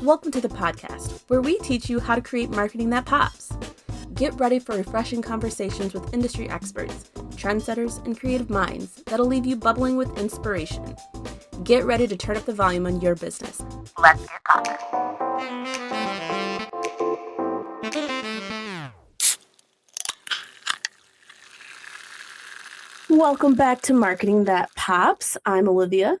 Welcome to the podcast, where we teach you how to create marketing that pops. Get ready for refreshing conversations with industry experts, trendsetters, and creative minds that'll leave you bubbling with inspiration. Get ready to turn up the volume on your business. Let's get popping. Welcome back to Marketing That Pops. I'm Olivia.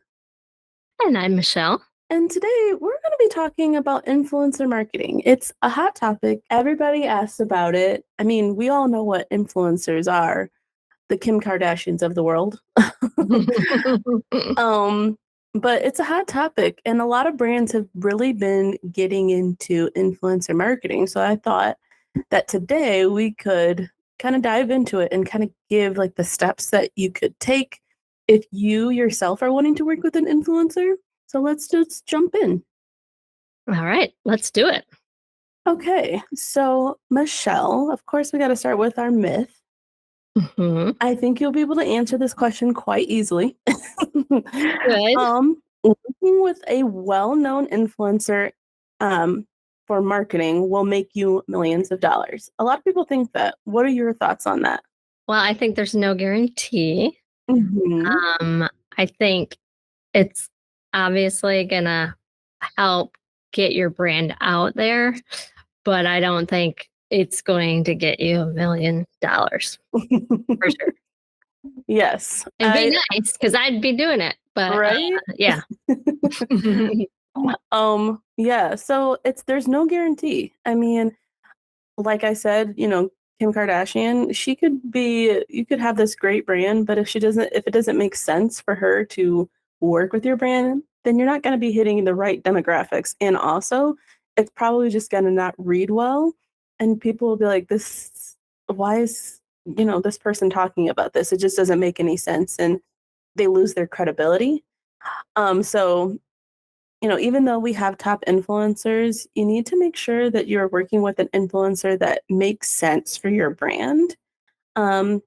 And I'm Michelle. And today we're going to be talking about influencer marketing. It's a hot topic. Everybody asks about it. I mean, we all know what influencers are, the Kim Kardashians of the world. But it's a hot topic, and a lot of brands have really been getting into influencer marketing. So I thought that today we could kind of dive into it and kind of give like the steps that you could take if you yourself are wanting to work with an influencer. So let's just jump in. All right, let's do it. Okay, so Michelle, of course, we got to start with our myth. Mm-hmm. I think you'll be able to answer this question quite easily. Good. Working with a well-known influencer for marketing will make you millions of dollars. A lot of people think that. What are your thoughts on that? Well, I think there's no guarantee. Mm-hmm. I think it's obviously gonna help get your brand out there, but I don't think it's going to get you $1 million for sure. Yes. It'd be nice because I'd be doing it, but right? Yeah. Yeah, so there's no guarantee. I mean, like I said, Kim Kardashian, you could have this great brand, but if it doesn't make sense for her to work with your brand, then you're not going to be hitting the right demographics. And also, it's probably just going to not read well. And people will be like, why is, this person talking about this? It just doesn't make any sense. And they lose their credibility. So even though we have top influencers, you need to make sure that you're working with an influencer that makes sense for your brand. And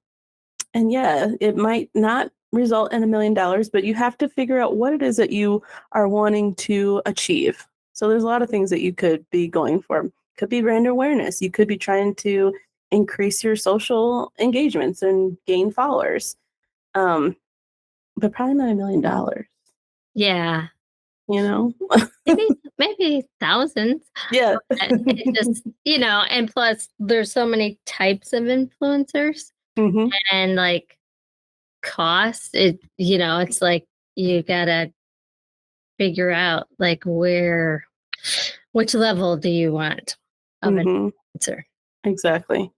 yeah, it might not result in $1 million, but you have to figure out what it is that you are wanting to achieve. So there's a lot of things that you could be going for. Could be brand awareness. You could be trying to increase your social engagements and gain followers. But probably not $1 million. Yeah. Maybe thousands. Yeah. It just, and plus there's so many types of influencers. Mm-hmm. And like cost, it's like you gotta figure out like which level do you want of an influencer? Exactly.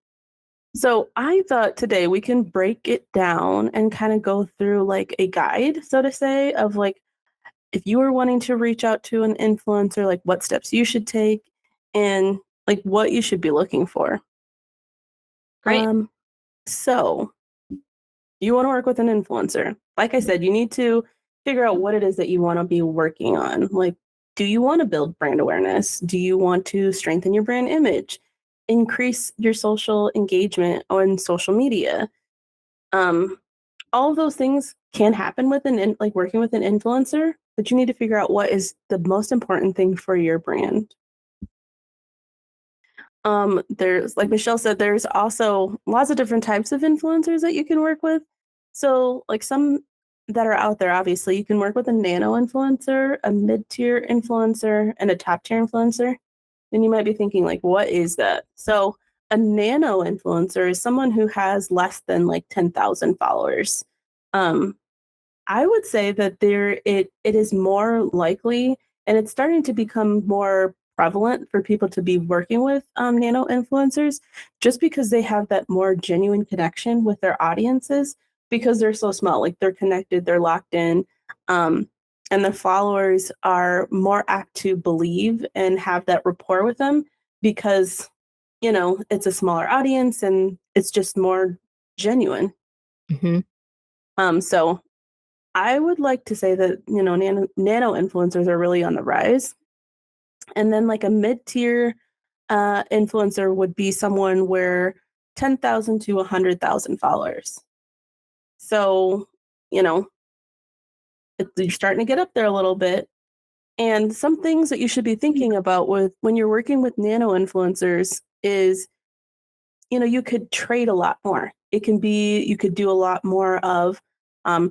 So I thought today we can break it down and kind of go through like a guide, so to say, of like if you were wanting to reach out to an influencer, like what steps you should take and like what you should be looking for. Great. So you want to work with an influencer. Like I said, you need to figure out what it is that you want to be working on. Like, do you want to build brand awareness? Do you want to strengthen your brand image? Increase your social engagement on social media? All of those things can happen with working with an influencer, but you need to figure out what is the most important thing for your brand. There's, like Michelle said, there's also lots of different types of influencers that you can work with. So like some that are out there, obviously, you can work with a nano influencer, a mid-tier influencer, and a top-tier influencer. And you might be thinking, like, what is that? So a nano influencer is someone who has less than like 10,000 followers. I would say that it is more likely, and it's starting to become more prevalent for people to be working with nano influencers just because they have that more genuine connection with their audiences because they're so small. Like they're connected, they're locked in, and their followers are more apt to believe and have that rapport with them because, it's a smaller audience and it's just more genuine. Mm-hmm. So I would like to say that, nano influencers are really on the rise. And then like a mid-tier influencer would be someone where 10,000 to 100,000 followers. So, you're starting to get up there a little bit. And some things that you should be thinking about with when you're working with nano influencers is, you could trade a lot more. It can be, you could do a lot more of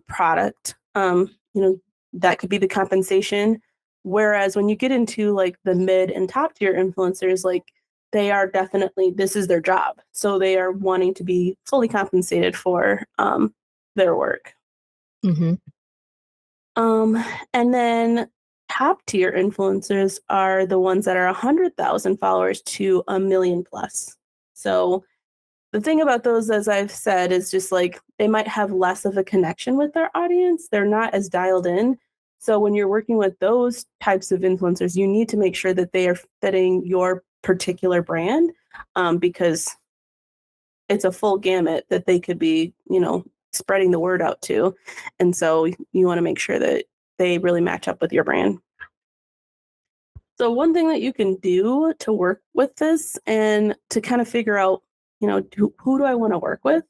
product. That could be the compensation. Whereas when you get into like the mid and top tier influencers, like they are definitely, this is their job. So they are wanting to be fully compensated for their work. Mm-hmm. And then top tier influencers are the ones that are 100,000 followers to a million plus. So the thing about those, as I've said, is just like they might have less of a connection with their audience. They're not as dialed in. So when you're working with those types of influencers, you need to make sure that they are fitting your particular brand, because it's a full gamut that they could be, spreading the word out to. And so you want to make sure that they really match up with your brand. So one thing that you can do to work with this and to kind of figure out, who do I want to work with,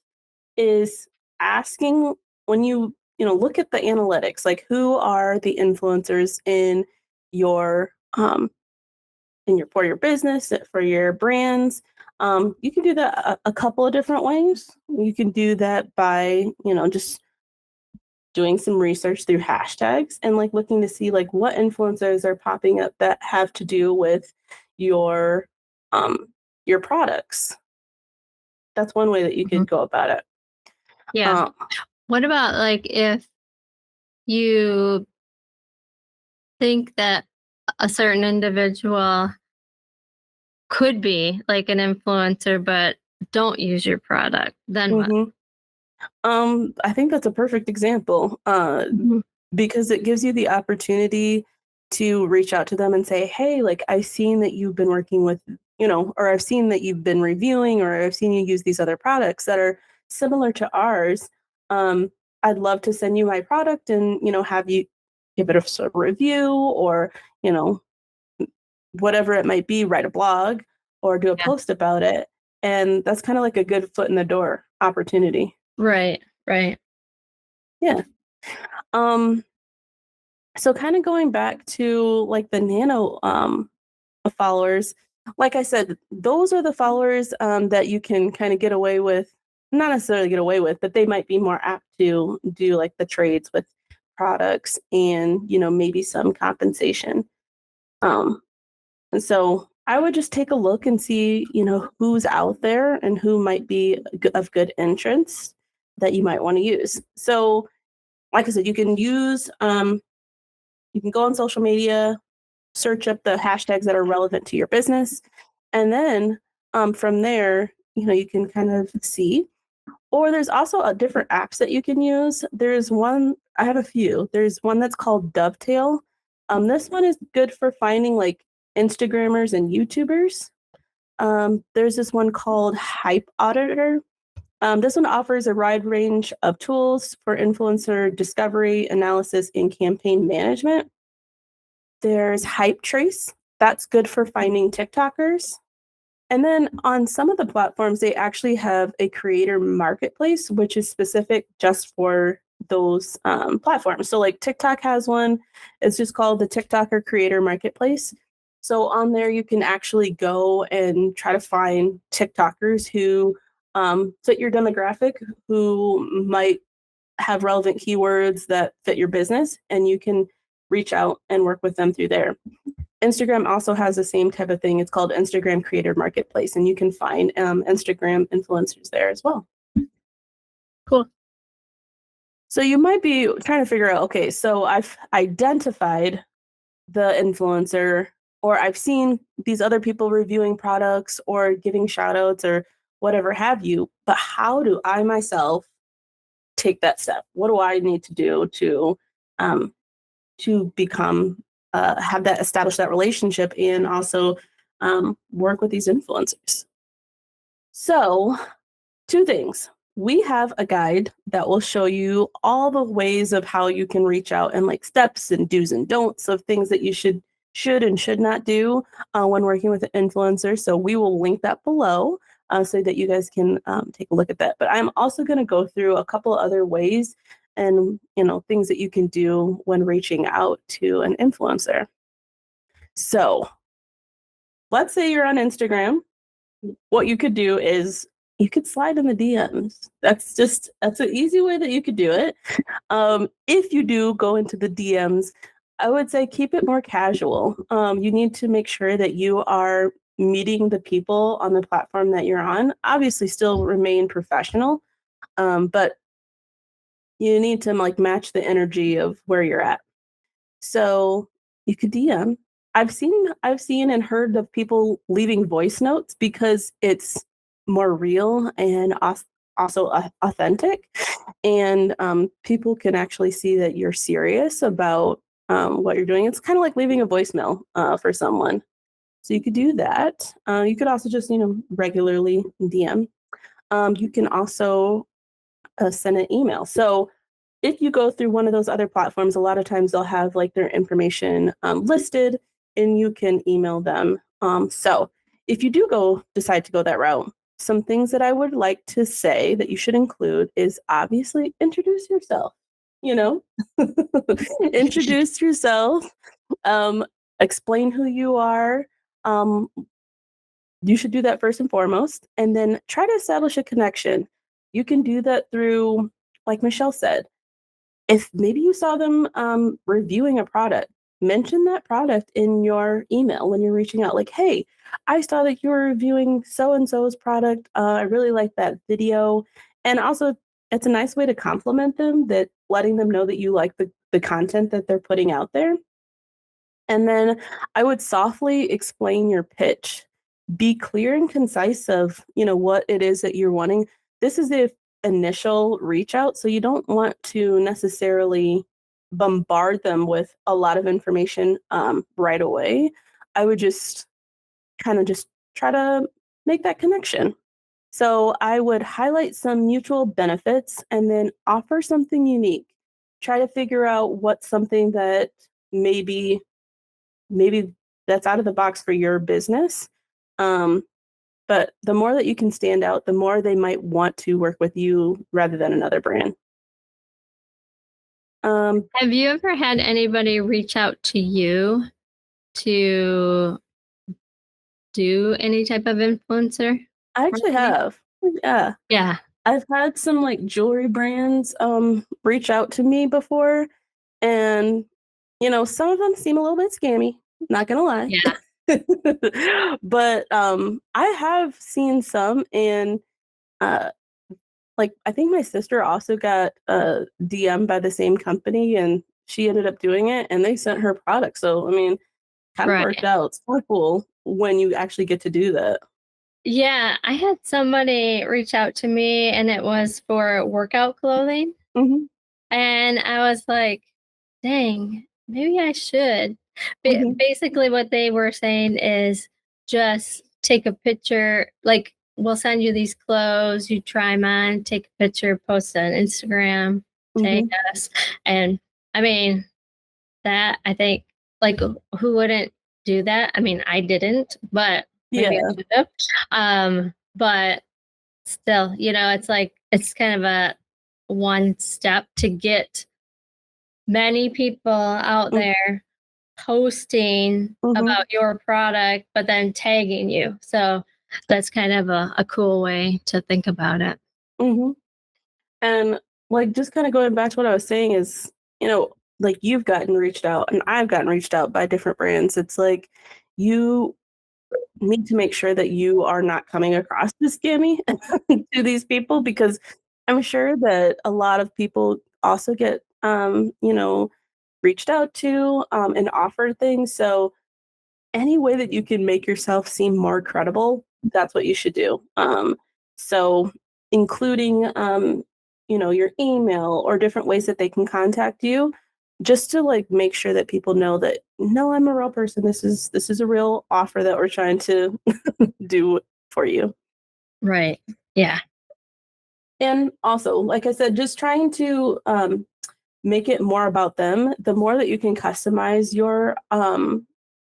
is asking when look at the analytics, like who are the influencers in your for your business, for your brands. You can do that a couple of different ways. You can do that by, just doing some research through hashtags and like looking to see like what influencers are popping up that have to do with your your products. That's one way that you could go about it. Yeah. What about like if you think that a certain individual could be like an influencer, but don't use your product, then what? I think that's a perfect example, because it gives you the opportunity to reach out to them and say, hey, like I've seen that you've been working with, or I've seen that you've been reviewing, or I've seen you use these other products that are similar to ours. I'd love to send you my product and, have you give it a sort of review or, whatever it might be, write a blog or do a Yeah. post about it. And that's kind of like a good foot in the door opportunity. Right. Yeah. So kind of going back to like the nano followers, like I said, those are the followers that you can kind of get away with, not necessarily get away with, but they might be more apt to do like the trades with products and, maybe some compensation. And so I would just take a look and see, who's out there and who might be of good interest that you might want to use. So like I said, you can go on social media, search up the hashtags that are relevant to your business. And then from there, you can kind of see. Or there's also different apps that you can use. There's one, I have a few. There's one that's called Dovetail. This one is good for finding like Instagrammers and YouTubers. There's this one called Hype Auditor. This one offers a wide range of tools for influencer discovery, analysis, and campaign management. There's Hype Trace. That's good for finding TikTokers. And then on some of the platforms, they actually have a creator marketplace, which is specific just for those platforms. So like TikTok has one. It's just called the TikToker Creator Marketplace. So on there, you can actually go and try to find TikTokers who fit your demographic, who might have relevant keywords that fit your business, and you can reach out and work with them through there. Instagram also has the same type of thing. It's called Instagram Creator Marketplace, and you can find Instagram influencers there as well. Cool. So you might be trying to figure out, okay, so I've identified the influencer, or I've seen these other people reviewing products or giving shout outs or whatever have you, but how do I myself take that step? What do I need to do to become have that establish that relationship and also work with these influencers? So, two things. We have a guide that will show you all the ways of how you can reach out and like steps and do's and don'ts of things that you should and should not do when working with an influencer. So we will link that below so that you guys can take a look at that. But I'm also going to go through a couple other ways and things that you can do when reaching out to an influencer. So let's say you're on Instagram. What you could do is you could slide in the DMs. That's an easy way that you could do it. If you do go into the DMs, I would say keep it more casual. You need to make sure that you are meeting the people on the platform that you're on. Obviously, still remain professional, but you need to like match the energy of where you're at. So you could DM. I've seen and heard of people leaving voice notes because it's more real and also authentic, and people can actually see that you're serious about what you're doing. It's kind of like leaving a voicemail for someone. So you could do that. You could also just regularly DM. You can also send an email. So if you go through one of those other platforms, a lot of times they'll have like their information listed and you can email them. So if you do decide to go that route, some things that I would like to say that you should include is obviously introduce yourself, you know, introduce yourself, explain who you are. Um, you should do that first and foremost, and then try to establish a connection. You can do that through, like Michelle said, if maybe you saw them reviewing a product, mention that product in your email when you're reaching out. Like, hey, I saw that you were reviewing so and so's product. I really like that video. And also, it's a nice way to compliment them, that letting them know that you like the content that they're putting out there. And then I would softly explain your pitch. Be clear and concise of, what it is that you're wanting. This is the initial reach out, so you don't want to necessarily bombard them with a lot of information right away. I would just kind of just try to make that connection. So I would highlight some mutual benefits and then offer something unique. Try to figure out what's something that maybe that's out of the box for your business. Um, but the more that you can stand out, the more they might want to work with you rather than another brand. Have you ever had anybody reach out to you to do any type of influencer I actually marketing? have. Yeah. Yeah. I've had some like jewelry brands reach out to me before, and some of them seem a little bit scammy, not gonna lie. Yeah. But I have seen some, and uh like I think my sister also got DM by the same company, and she ended up doing it and they sent her product. So I mean, kind of worked Right. out. It's kind of cool when you actually get to do that. Yeah. I had somebody reach out to me and it was for workout clothing. Hmm. And I was like, dang, maybe I should. Hmm. Basically, what they were saying is just take a picture, like, we'll send you these clothes, you try them on, take a picture, post it on Instagram, tag Hmm. us. And I mean, that I think, like, who wouldn't do that? I mean, I didn't, but maybe I Yeah. should have. But still, it's like, it's kind of a one step to get many people out there posting Hmm. about your product, but then tagging you. So that's kind of a cool way to think about it. Hmm. And like just kind of going back to what I was saying is, like you've gotten reached out and I've gotten reached out by different brands. It's like you need to make sure that you are not coming across as scammy to these people, because I'm sure that a lot of people also get reached out to and offered things. So any way that you can make yourself seem more credible, that's what you should do. So including your email or different ways that they can contact you, just to like make sure that people know that no, I'm a real person. This is a real offer that we're trying to do for you. Right. Yeah. And also, like I said, just trying to make it more about them. The more that you can customize your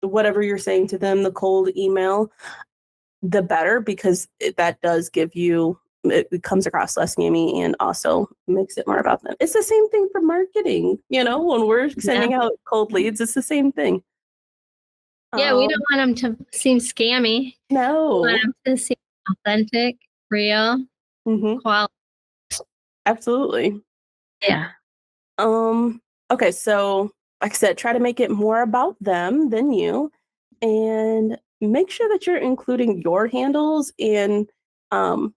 whatever you're saying to them, the cold email, the better, because that does give you, it comes across less scammy and also makes it more about them. It's the same thing for marketing, when we're Yeah. sending out cold leads, it's the same thing. Yeah, we Um, don't want them to seem scammy. We want no. them to seem authentic, real, Hmm. quality. Absolutely. Yeah. Um, okay, so like I said, try to make it more about them than you, and make sure that you're including your handles and um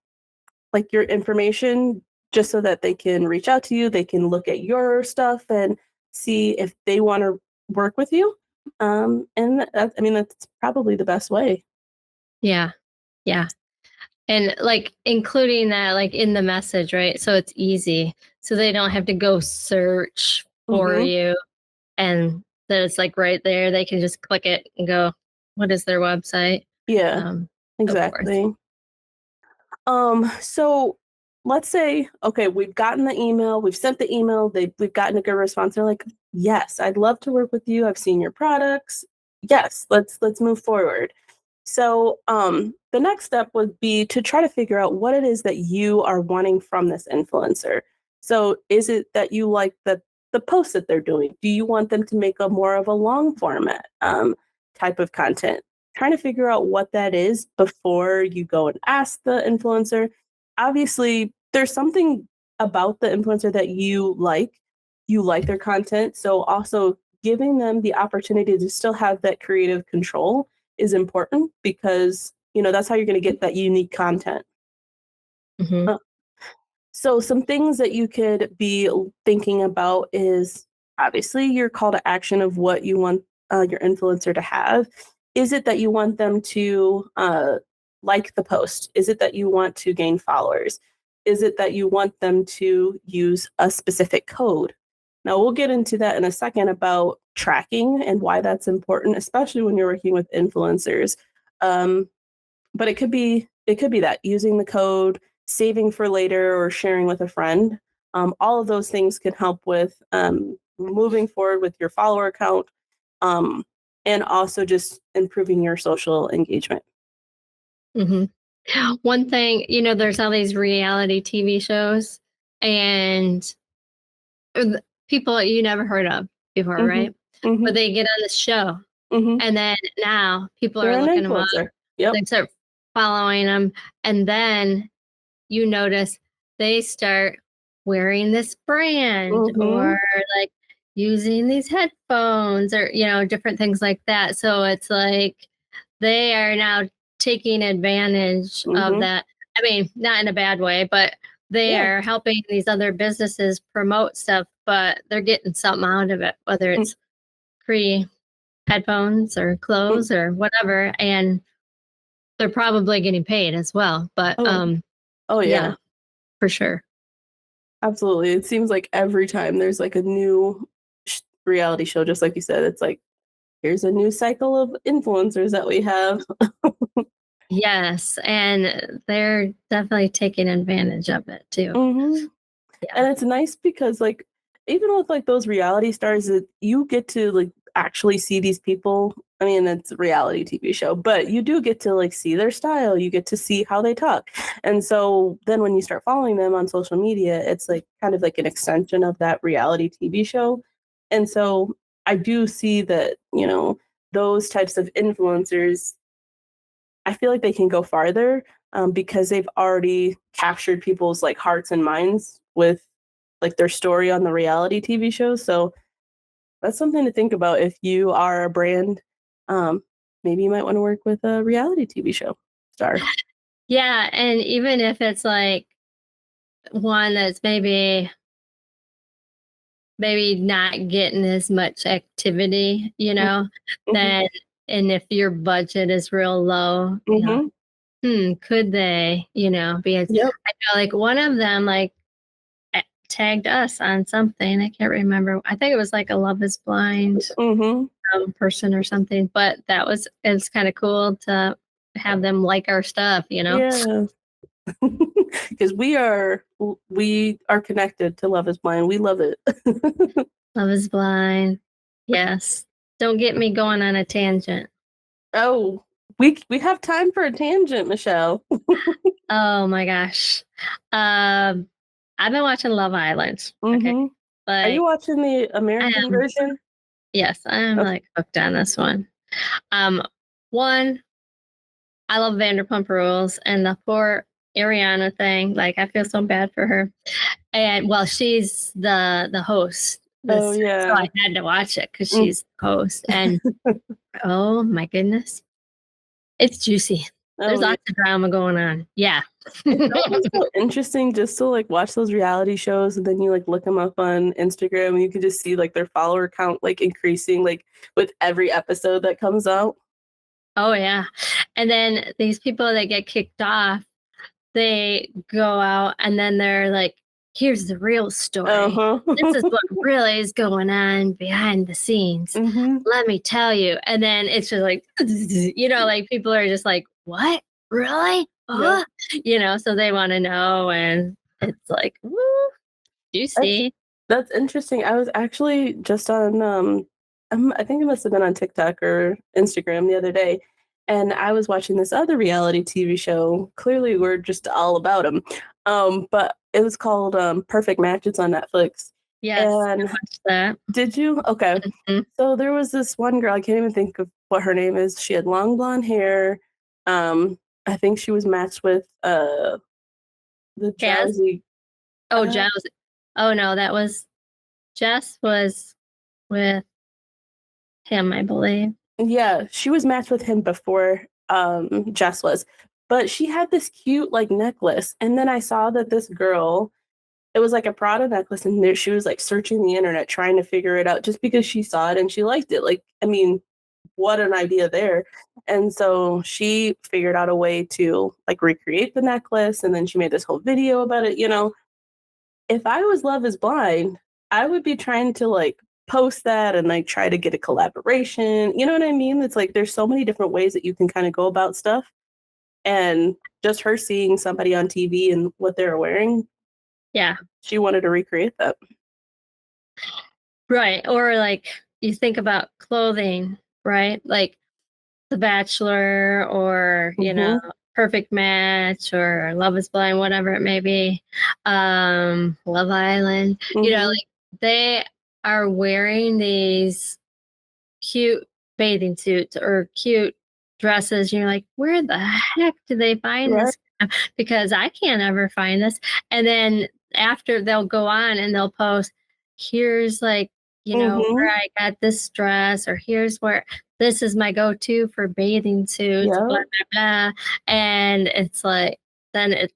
like your information just so that they can reach out to you, they can look at your stuff and see if they want to work with you. And that, I mean, that's probably the best way. Yeah. Yeah. And like including that like in the message, right? So it's easy. So they don't have to go search for Hmm. you and that it's like right there. They can just click it and go, what is their website? Yeah, Um, so forth. exactly. So let's say, okay, we've gotten the email, we've sent the email, we've gotten a good response. They're like, yes, I'd love to work with you. I've seen your products. Yes, let's move forward. So the next step would be to try to figure out what it is that you are wanting from this influencer. So is it that you like the posts that they're doing? Do you want them to make a more of a long format type of content? Trying to figure out what that is before you go and ask the influencer. Obviously, there's something about the influencer that you like. You like their content. So also giving them the opportunity to still have that creative control is important because, that's how you're going to get that unique content. Hmm. Uh, so some things that you could be thinking about is obviously your call to action of what you want your influencer to have. Is it that you want them to like the post? Is it that you want to gain followers? Is it that you want them to use a specific code? Now, we'll get into that in a second about tracking and why that's important, especially when you're working with influencers. Um, but it could be that using the code, saving for later, or sharing with a friend. All of those things can help with moving forward with your follower count, um, and also just improving your social engagement. Hmm. One thing, there's all these reality TV shows and people you never heard of before, Hmm. right? Hmm. But they get on the show. Hmm. And then now people They're are an looking them up. influencer. Yep. They start following them. And then you notice they start wearing this brand Hmm. or like using these headphones or, different things like that. So it's like they are now taking advantage of Hmm. that. I mean, not in a bad way, but they Yeah. are helping these other businesses promote stuff, but they're getting something out of it, whether it's free headphones or Mm-hmm. clothes or whatever. And they're probably getting paid as well. But Oh, oh yeah. yeah, for sure. Absolutely. It seems like every time there's like a new reality show, just like you said, it's like, here's a new cycle of influencers that we have. Yes. And they're definitely taking advantage of it too. Hmm. Yeah. And it's nice because, like, even with like those reality stars, you get to like actually see these people. I mean, it's a reality TV show, but you do get to like see their style. You get to see how they talk. And so then when you start following them on social media, it's like kind of like an extension of that reality TV show. And so I do see that, those types of influencers, I feel like they can go farther because they've already captured people's like hearts and minds with like their story on the reality TV show. So that's something to think about if you are a brand. Um, Maybe you might want to work with a reality TV show star. Yeah. And even if it's like one that's maybe not getting as much activity, Mm-hmm. then and if your budget is real low, Mm-hmm. could they, be as Yep. I know like one of them like tagged us on something. I can't remember. I think it was like a Love is Blind Mm-hmm. person or something, but it's kind of cool to have them like our stuff. Yeah. Because we are connected to Love Is Blind. We love it. Love is Blind. Yes. Don't get me going on a tangent. Oh, we have time for a tangent, Michelle. Oh my gosh. Um, I've been watching Love Island. Okay. Mm-hmm. Are you Like watching the I American am, version? yes, I'm Okay. like hooked on this one. One, I love Vanderpump Rules, and the poor Ariana thing. Like, I feel so bad for her. And well, she's the host. Oh So I yeah. had to watch it because Mm. she's the host. And oh my goodness, it's juicy. There's Oh yeah. lots of drama going on. Yeah. It's always so interesting just to like watch those reality shows and then you like look them up on Instagram and you can just see like their follower count like increasing like with every episode that comes out. Oh yeah. And then these people that get kicked off, they go out and then they're like, here's the real story. Uh-huh. This is what really is going on behind the scenes. Mhm. Let me tell you. And then it's just like, like people are just like, what? Really? Yeah. So they want to know. And it's like, woo, That's juicy. that's interesting. I was actually just on I think it must have been on TikTok or Instagram the other day, and I was watching this other reality TV show. Clearly, we're just all about them. But it was called Perfect Match. It's on Netflix. Yes, I And watched that. did you? Okay. Mhm. So there was this one girl. I can't even think of what her name is. She had long blonde hair. Um, I think she was matched with the Jazz? drowsy. Oh, Uh, Jazz. Oh, no, Jess was with him, I believe. Yeah, she was matched with him before Jess was. But she had this cute like necklace. And then I saw that this girl, it was like a Prada necklace, and there she was like searching the internet trying to figure it out just because she saw it and she liked it. Like, I mean, what an idea there. And so she figured out a way to like recreate the necklace and then she made this whole video about it. If I was Love is Blind, I would be trying to like post that and like try to get a collaboration. You know what I mean? It's like there's so many different ways that you can kind of go about stuff. And just her seeing somebody on TV and what they're wearing, Yeah. she wanted to recreate that. Right. Or like you think about clothing, right? Like The Bachelor or, Hmm. Perfect Match or Love is Blind, whatever it may be. Love Island. Hmm. Like they are wearing these cute bathing suits or cute dresses. You're like, where the heck do they find Right. this? Because I can't ever find this. And then after they'll go on and they'll post, here's like, Hmm. where I got this dress, or here's where this is my go-to for bathing suits, blah, Yeah. blah, blah. And it's like, then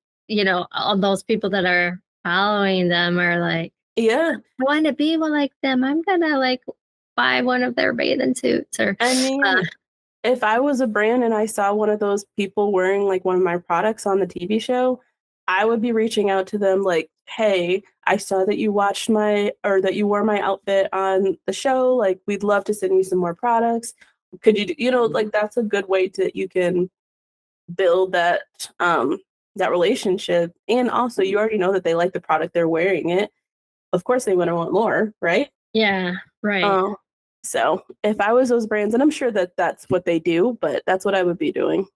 all those people that are following them are like, Yeah. I want to be one like them. I'm gonna like buy one of their bathing suits or I uh, mean, if I was a brand and I saw one of those people wearing like one of my products on the TV show, I would be reaching out to them like, "Hey, I saw that you watched my or that you wore my outfit on the show. Like, we'd love to send you some more products. Could you, like that's a good way to you can build that relationship. And also, you already know that they like the product, they're wearing it. Of course, they want to want more, right? yeah, right. Oh, so if I was those brands, and I'm sure that that's what they do, but that's what I would be doing.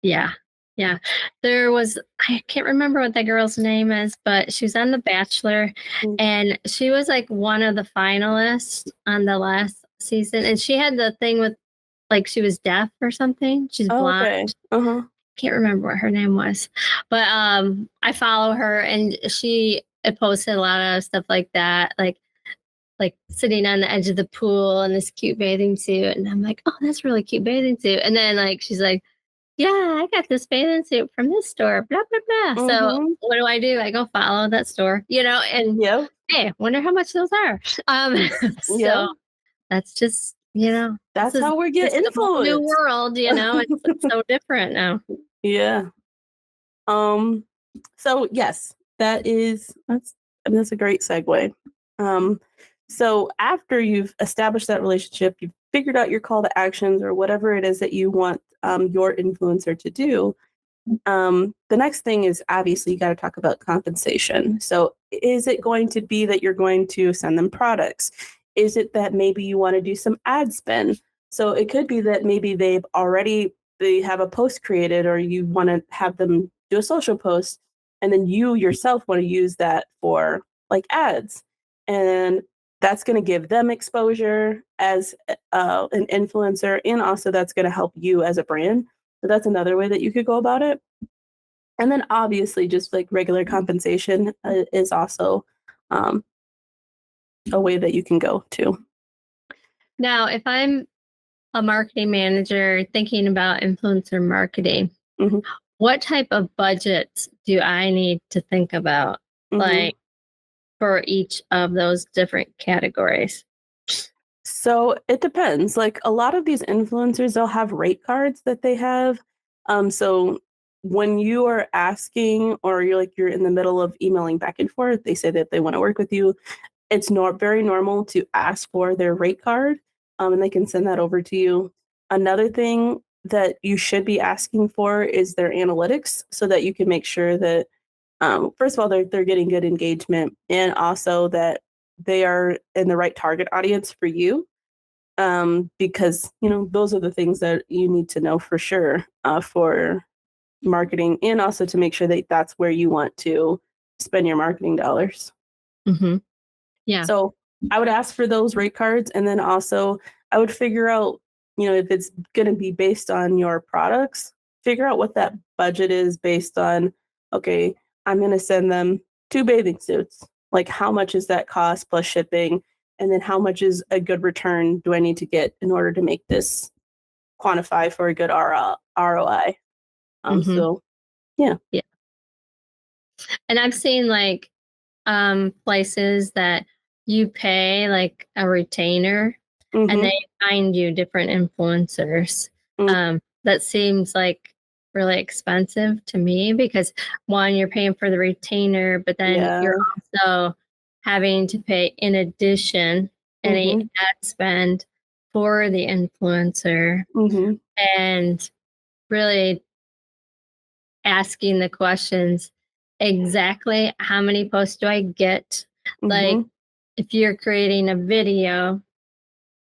Yeah. Yeah. There was I can't remember what that girl's name is, but she was on The Bachelor Mm. and she was like one of the finalists on the last season. And she had the thing with like she was deaf or something. She's Oh, blind. okay. Uh-huh. Can't remember what her name was. But I follow her and she posted a lot of stuff like that. Like sitting on the edge of the pool in this cute bathing suit. And I'm like, oh, that's really cute bathing suit. And then like she's like, yeah, I got this bathing suit from this store, blah, blah, blah. So Mhm. what do? I go follow that store, and Yep. hey, wonder how much those are. Yep. So that's just, That's how we get this is a whole new influenced. world, it's so different now. Yeah. Um, so yes, that's a great segue. Um, so after you've established that relationship, you've figured out your call to actions or whatever it is that you want your influencer to do. The next thing is obviously you got to talk about compensation. So is it going to be that you're going to send them products? Is it that maybe you want to do some ad spend? So it could be that maybe they have a post created or you want to have them do a social post and then you yourself want to use that for like ads. And that's going to give them exposure as an influencer, and also that's going to help you as a brand. So that's another way that you could go about it. And then obviously just like regular compensation is also um, a way that you can go too. Now, if I'm a marketing manager thinking about influencer marketing, Mm-hmm. what type of budgets do I need to think about, Mm-hmm. like for each of those different categories? So it depends. Like a lot of these influencers, they'll have rate cards that they have. So when you are asking or you're in the middle of emailing back and forth, they say that they want to work with you. It's not very normal to ask for their rate card, and they can send that over to you. Another thing that you should be asking for is their analytics so that you can make sure that, first of all, they're getting good engagement, and also that they are in the right target audience for you, because those are the things that you need to know for sure for marketing, and also to make sure that that's where you want to spend your marketing dollars. Mm-hmm. Yeah. So I would ask for those rate cards, and then also I would figure out, if it's going to be based on your products, figure out what that budget is based on. Okay, I'm going to send them 2 bathing suits. Like, how much is that cost plus shipping? And then how much is a good return do I need to get in order to make this quantify for a good ROI? Mm-hmm. So yeah. Yeah. And I've seen like places that you pay like a retainer and Mm-hmm. they find you different influencers. Mm-hmm. That seems like really expensive to me because one, you're paying for the retainer, but then Yeah. you're also having to pay in addition any Mm-hmm. ad spend for the influencer, Mm-hmm. and really asking the questions, exactly how many posts do I get? Like, Mm-hmm. if you're creating a video,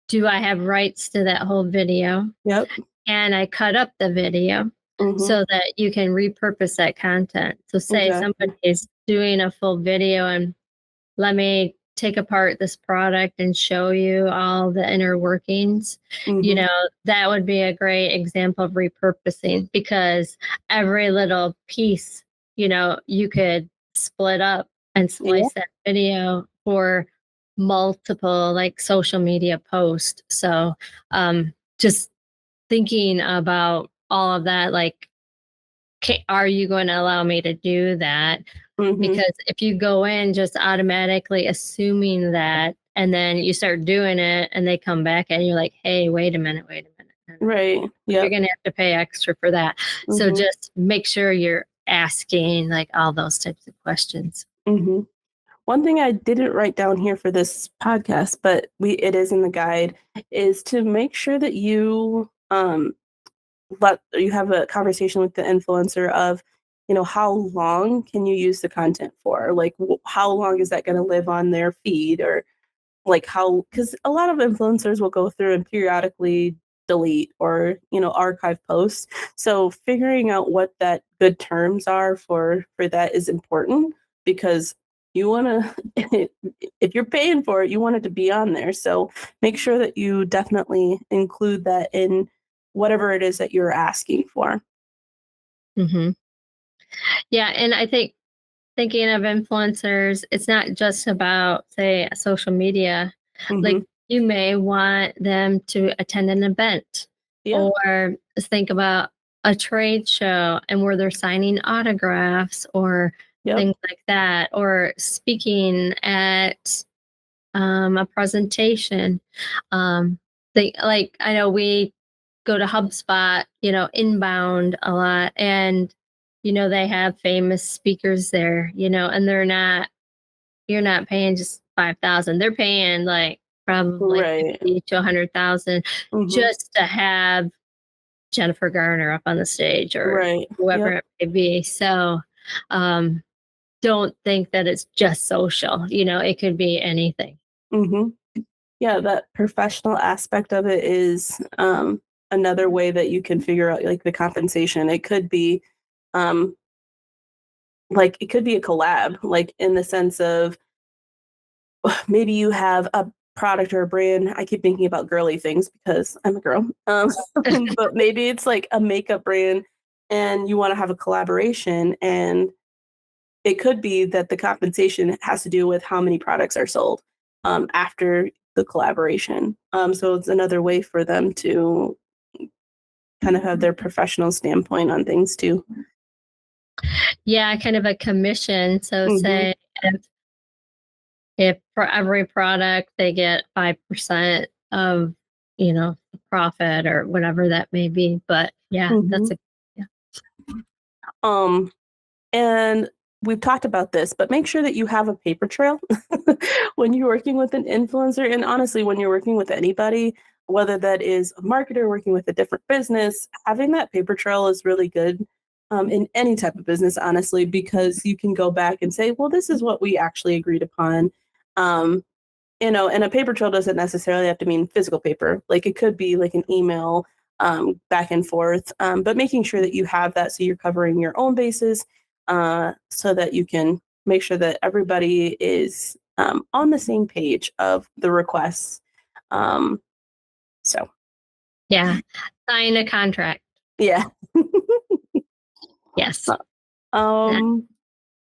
do I have rights to that whole video? Yep. And I cut up the video Mm-hmm. so that you can repurpose that content. So, say somebody Exactly. is doing a full video and let me take apart this product and show you all the inner workings, Mm-hmm. that would be a great example of repurposing, because every little piece, you could split up and Yeah. splice that video for multiple like social media posts. So just thinking about all of that, like, are you going to allow me to do that? Mm-hmm. Because if you go in just automatically assuming that, and then you start doing it and they come back and you're like, hey, wait a minute. Right. You're Yep. going to have to pay extra for that. So Mm-hmm. just make sure you're asking like all those types of questions. Mm-hmm. One thing I didn't write down here for this podcast, but it is in the guide, is to make sure that you have a conversation with the influencer of, how long can you use the content for? Like, how long is that going to live on their feed, or like how, because a lot of influencers will go through and periodically delete or archive posts, so figuring out what that good terms are for that is important, because you want to if you're paying for it, you want it to be on there, so make sure that you definitely include that in whatever it is that you're asking for. Hmm. Yeah. And I think thinking of influencers, it's not just about, say, social media. Mm-hmm. Like, you may want them to attend an event Yeah. or think about a trade show and where they're signing autographs or Yep. things like that, or speaking at a presentation. Like, I know we go to HubSpot, inbound a lot, and they have famous speakers there, and you're not paying just 5,000. They're paying like probably Right. 50 to 100,000 Mm-hmm. just to have Jennifer Garner up on the stage or Right. whoever Yep. it may be. So um, don't think that it's just social. It could be anything. Mm-hmm. Yeah, that professional aspect of it is another way that you can figure out like the compensation. It could be um, like it could be a collab, like in the sense of, maybe you have a product or a brand. I keep thinking about girly things because I'm a girl. But maybe it's like a makeup brand and you want to have a collaboration, and it could be that the compensation has to do with how many products are sold after the collaboration. So it's another way for them to kind of have their professional standpoint on things too. Yeah, kind of a commission. So say if for every product they get 5% of, the profit or whatever that may be. But yeah, that's And we've talked about this, but make sure that you have a paper trail when you're working with an influencer. And honestly, when you're working with anybody, whether that is a marketer working with a different business, having that paper trail is really good in any type of business, honestly, because you can go back and say, well, this is what we actually agreed upon. Um, and a paper trail doesn't necessarily have to mean physical paper. Like it could be like an email back and forth, but making sure that you have that so you're covering your own bases so that you can make sure that everybody is on the same page of the requests. So, yeah, sign a contract. yeah. Yes.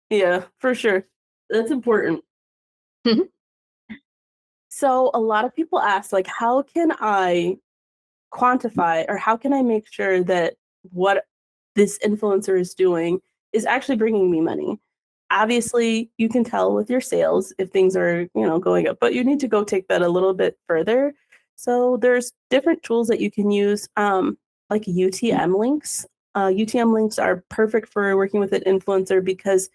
Yeah, for sure. That's important. So a lot of people ask, like, how can I quantify or how can I make sure that what this influencer is doing is actually bringing me money? Obviously, you can tell with your sales if things are, going up, but you need to go take that a little bit further. So there's different tools that you can use, like UTM links. UTM links are perfect for working with an influencer because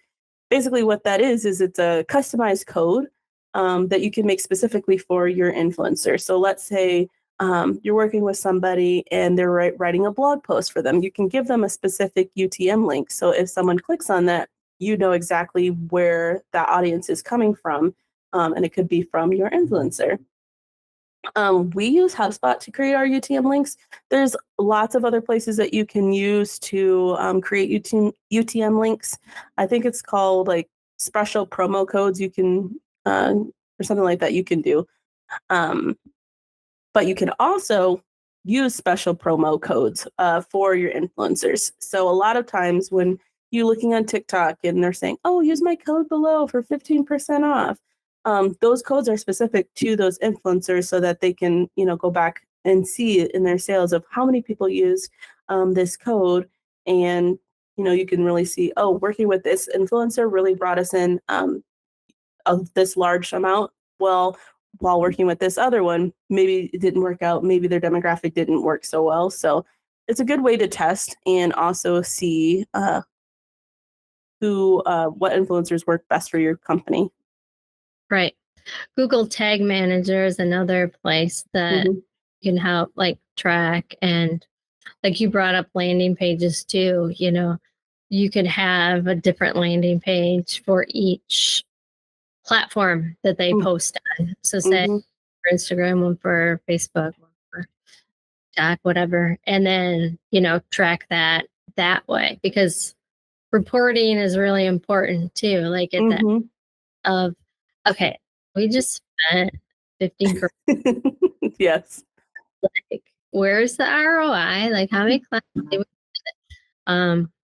basically what that is it's a customized code that you can make specifically for your influencer. So let's say you're working with somebody and they're writing a blog post for them. You can give them a specific UTM link. So if someone clicks on that, you know exactly where that audience is coming from. And it could be from your influencer. We use Hubspot to create our UTM links. There's lots of other places that you can use to create UTM links. I think it's called like special promo codes you can, or something like that you can do. But you can also use special promo codes for your influencers. So a lot of times when you're looking on TikTok and they're saying, oh, use my code below for 15% off. Those codes are specific to those influencers so that they can, go back and see in their sales of how many people use this code. And, you can really see, oh, working with this influencer really brought us in of this large amount. Well, while working with this other one, maybe it didn't work out. Maybe their demographic didn't work so well. So it's a good way to test and also see what influencers work best for your company. Right. Google Tag Manager is another place that can help like track, and like you brought up landing pages too, you could have a different landing page for each platform that they post on. So say for Instagram, one for Facebook, one for TikTok, whatever, and then, track that way, because reporting is really important too. Like at the of, okay, we just spent 15 grand. Yes. Like, where's the ROI? Like, how many classes?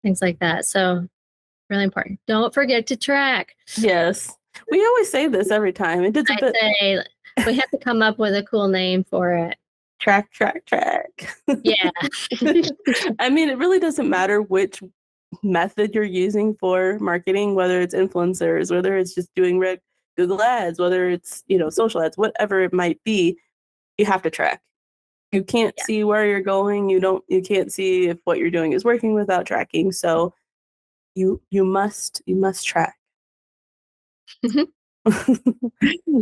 Things like that. So, really important. Don't forget to track. Yes, we always say this every time. It did a bit. Say we have to come up with a cool name for it. Track. Yeah. I mean, it really doesn't matter which method you're using for marketing, whether it's influencers, whether it's just doing Google ads, whether it's, social ads, whatever it might be, you have to track. You can't see where you're going. You can't see if what you're doing is working without tracking. So you must track.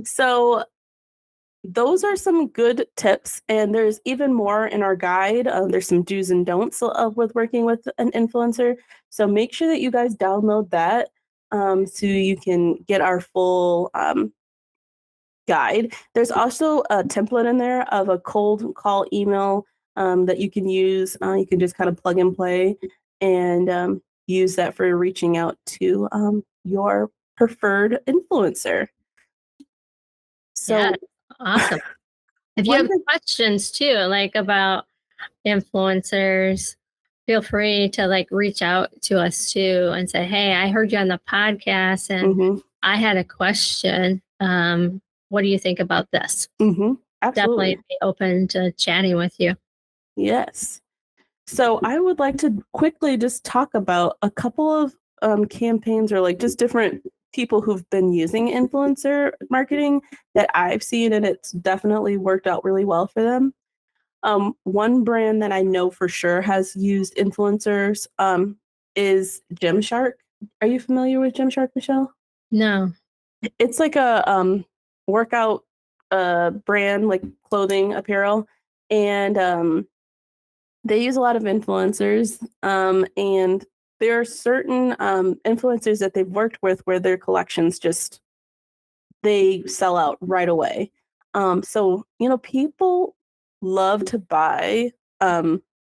So those are some good tips, and there's even more in our guide. There's some do's and don'ts with working with an influencer. So make sure that you guys download that so you can get our full guide. There's also a template in there of a cold call email that you can use. You can just kind of plug and play and use that for reaching out to your preferred influencer. Yeah, So awesome. If you one have thing, questions too, like about influencers, feel free to like reach out to us too and say, hey, I heard you on the podcast and mhm, I had a question. What do you think about this? mhm, Definitely absolutely. be open to chatting with you. Yes. So I would like to quickly just talk about a couple of campaigns or like just different people who've been using influencer marketing that I've seen, and it's definitely worked out really well for them. One brand that I know for sure has used influencers is Gymshark. Are you familiar with Gymshark, Michelle? No. It's like a workout brand, like clothing apparel, and they use a lot of influencers, and there are certain influencers that they've worked with where their collections just they sell out right away. So people love to buy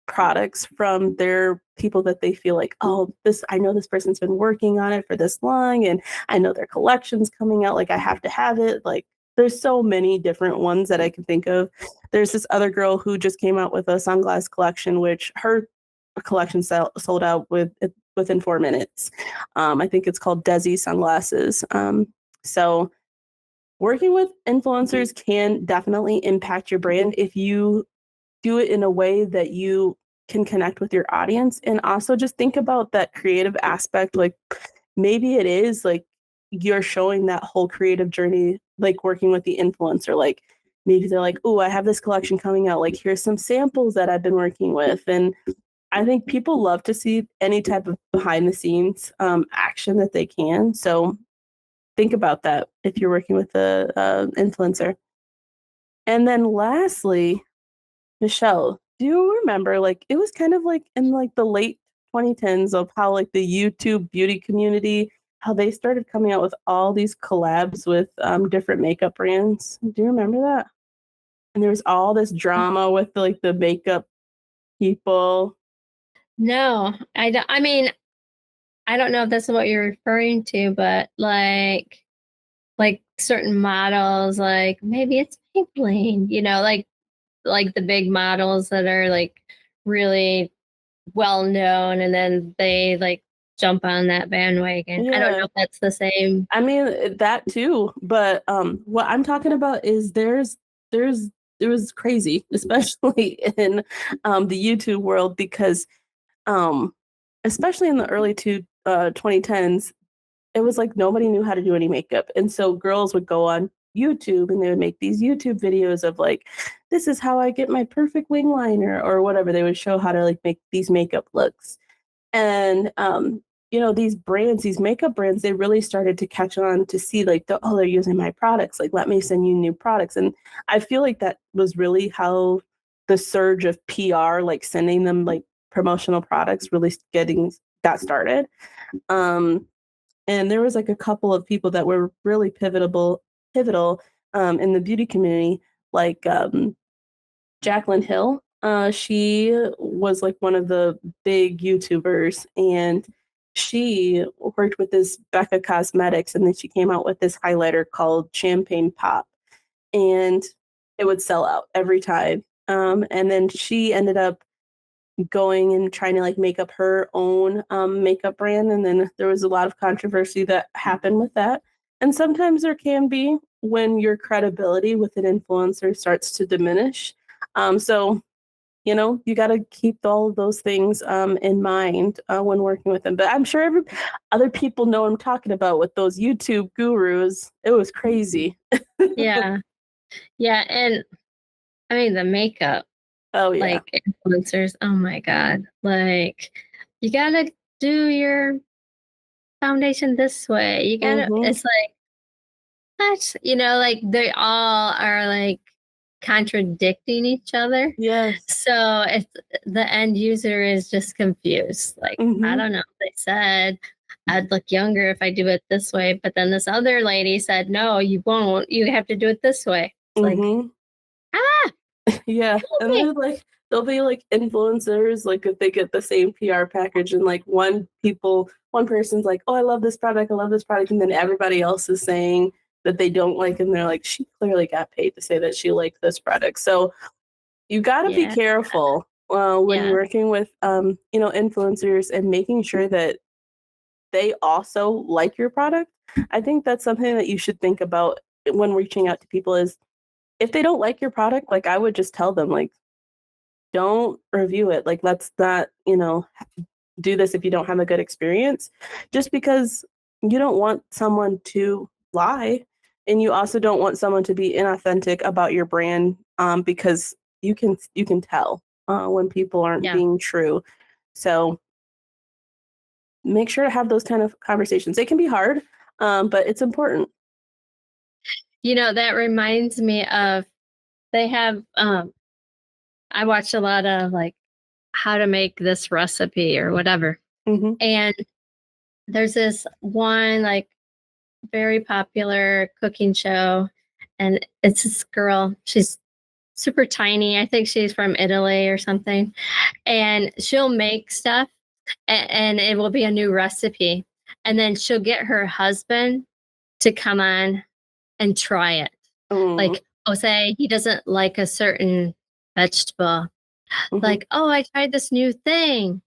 products from their people that they feel like, oh, this I know this person's been working on it for this long, and I know their collection's coming out. Like I have to have it. Like there's so many different ones that I can think of. There's this other girl who just came out with a sunglass collection, which her collection sold out within 4 minutes. I think it's called Desi sunglasses. So working with influencers can definitely impact your brand if you do it in a way that you can connect with your audience, and also just think about that creative aspect. Like maybe it is like you're showing that whole creative journey, like working with the influencer. Like maybe they're like, oh, I have this collection coming out, like here's some samples that I've been working with. And I think people love to see any type of behind the scenes action that they can. So think about that if you're working with a influencer. And then lastly, Michelle, do you remember like it was kind of like in like the late 2010s of how like the YouTube beauty community, how they started coming out with all these collabs with different makeup brands? Do you remember that? And there was all this drama with like the makeup people. No, I don't. I mean, I don't know if that's what you're referring to, but like certain models, like maybe it's Maybelline, like the big models that are like really well known, and then they like jump on that bandwagon. I don't Yeah. know if that's the same. I mean that too, but what I'm talking about is there's it was crazy, especially in the YouTube world because um especially in the early 2010s, it was like nobody knew how to do any makeup. And so girls would go on YouTube and they would make these YouTube videos of like, this is how I get my perfect wing liner or whatever. They would show how to like make these makeup looks. And these brands, these makeup brands, they really started to catch on to see like they're using my products. Like, let me send you new products. And I feel like that was really how the surge of PR, like sending them like promotional products, really got started. Um, and there was like a couple of people that were really pivotal in the beauty community, like Jaclyn Hill. She was like one of the big YouTubers, and she worked with this Becca Cosmetics, and then she came out with this highlighter called Champagne Pop, and it would sell out every time. And then she ended up going and trying to like make up her own makeup brand, and then there was a lot of controversy that happened with that. And sometimes there can be when your credibility with an influencer starts to diminish. So you got to keep all of those things in mind when working with them. But I'm sure other people know what I'm talking about with those YouTube gurus. It was crazy. Yeah. Yeah. And I mean, the makeup, Oh yeah. like influencers, oh my God. Like, you got to do your foundation this way. Mm-hmm. It's like, what? Like they all are like contradicting each other. Yes. So it's the end user is just confused. Like, I Mm-hmm. don't know. They said I'd look younger if I do it this way, but then this other lady said, no, you won't. You have to do it this way. It's like, Mm-hmm. ah, Yeah, help and me. then like they'll be like influencers, like if they get the same PR package, and like one person's like, "Oh, I love this product, I love this product," and then everybody else is saying that they don't like, and they're like, she clearly got paid to say that she liked this product. So you got to be careful when you're working with, influencers and making sure that they also like your product. I think that's something that you should think about when reaching out to people is if they don't like your product, like I would just tell them, like, don't review it. Like, let's not, do this if you don't have a good experience, just because you don't want someone to lie. And you also don't want someone to be inauthentic about your brand, because you can tell when people aren't being true. So make sure to have those kind of conversations. They can be hard, but it's important. That reminds me of, they have, I watch a lot of like how to make this recipe or whatever. Mm-hmm. And there's this one like very popular cooking show, and it's this girl. She's super tiny. I think she's from Italy or something. And she'll make stuff and it will be a new recipe. And then she'll get her husband to come on and try it. Like, say he doesn't like a certain vegetable. Like, oh, I tried this new thing.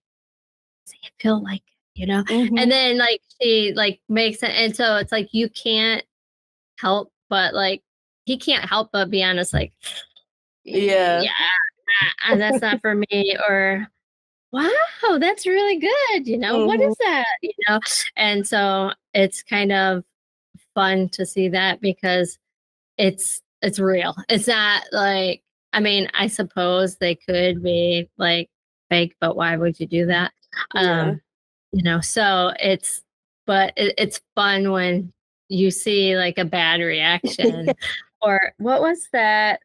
Does he feel like it, And then like she like makes it. And so it's like you can't help but like he can't help but be honest, like, yeah, that's not for me, or wow, that's really good, what is that? And so it's kind of fun to see that because it's real. It's not like, I mean, I suppose they could be like fake, but why would you do that? So it's fun when you see like a bad reaction. Or what was that?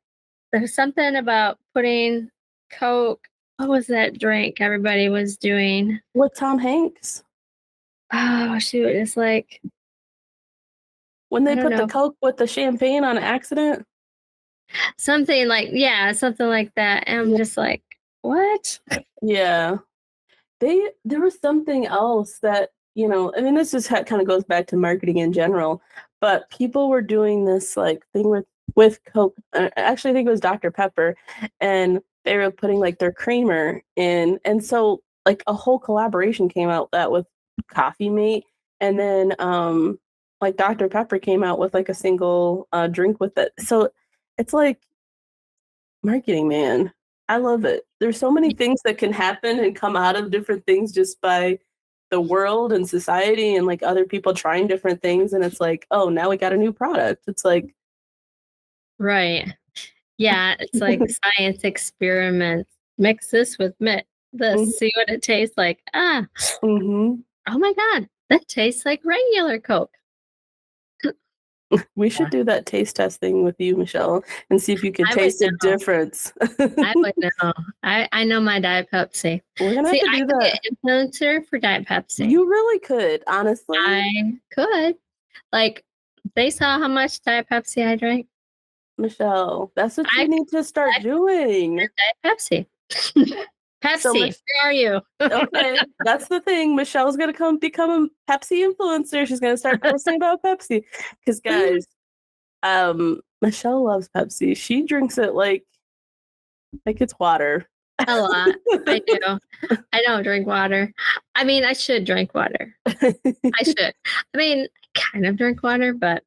There's something about putting Coke. What was that drink everybody was doing? With Tom Hanks. Oh, shoot. It's like, when they put the Coke with the champagne on accident. Something like that. And I'm just like, what? Yeah. There was something else that, I mean, this just kind of goes back to marketing in general, but people were doing this like thing with Coke. Actually, I think it was Dr. Pepper, and they were putting like their creamer in. And so like a whole collaboration came out that with Coffee Mate. And then like Dr. Pepper came out with like a single drink with it. So it's like marketing, man. I love it. There's so many things that can happen and come out of different things just by the world and society and like other people trying different things. And it's like, oh, now we got a new product. It's like, right. Yeah. It's like science experiments. Mix this with this, see what it tastes like. Oh my God, that tastes like regular Coke. We should do that taste testing with you, Michelle, and see if you can taste the difference. I would know. I know my Diet Pepsi. We're gonna have to do that. I could be an influencer for Diet Pepsi. You really could, honestly. I could. Like, they saw how much Diet Pepsi I drank. Michelle, that's what you need to start doing. Diet Pepsi. Pepsi, where are you? Okay, that's the thing. Michelle's gonna become a Pepsi influencer. She's gonna start posting about Pepsi. Because guys, Michelle loves Pepsi. She drinks it like it's water. A lot. I do. I don't drink water. I mean, I should drink water. I should. I mean, I kind of drink water, but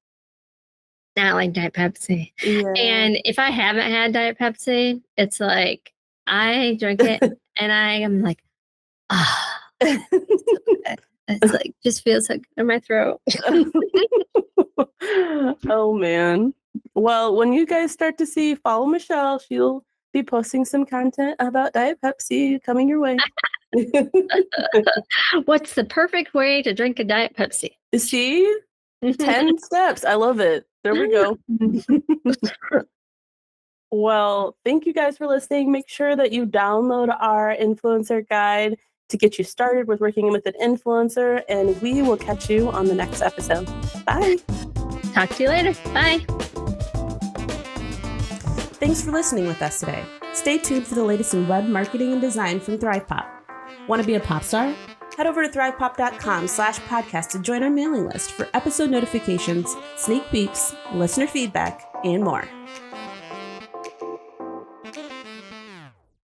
not like Diet Pepsi. Yeah. And if I haven't had Diet Pepsi, it's like I drink it and I am like, it's like just feels so good in my throat. Oh man. Well, when you guys start to follow Michelle, she'll be posting some content about Diet Pepsi coming your way. What's the perfect way to drink a Diet Pepsi? See? 10 steps. I love it. There we go. Well, thank you guys for listening. Make sure that you download our influencer guide to get you started with working with an influencer, and we will catch you on the next episode. Bye. Talk to you later. Bye. Thanks for listening with us today. Stay tuned for the latest in web marketing and design from ThrivePOP. Want to be a pop star? Head over to thrivepop.com/podcast to join our mailing list for episode notifications, sneak peeks, listener feedback, and more.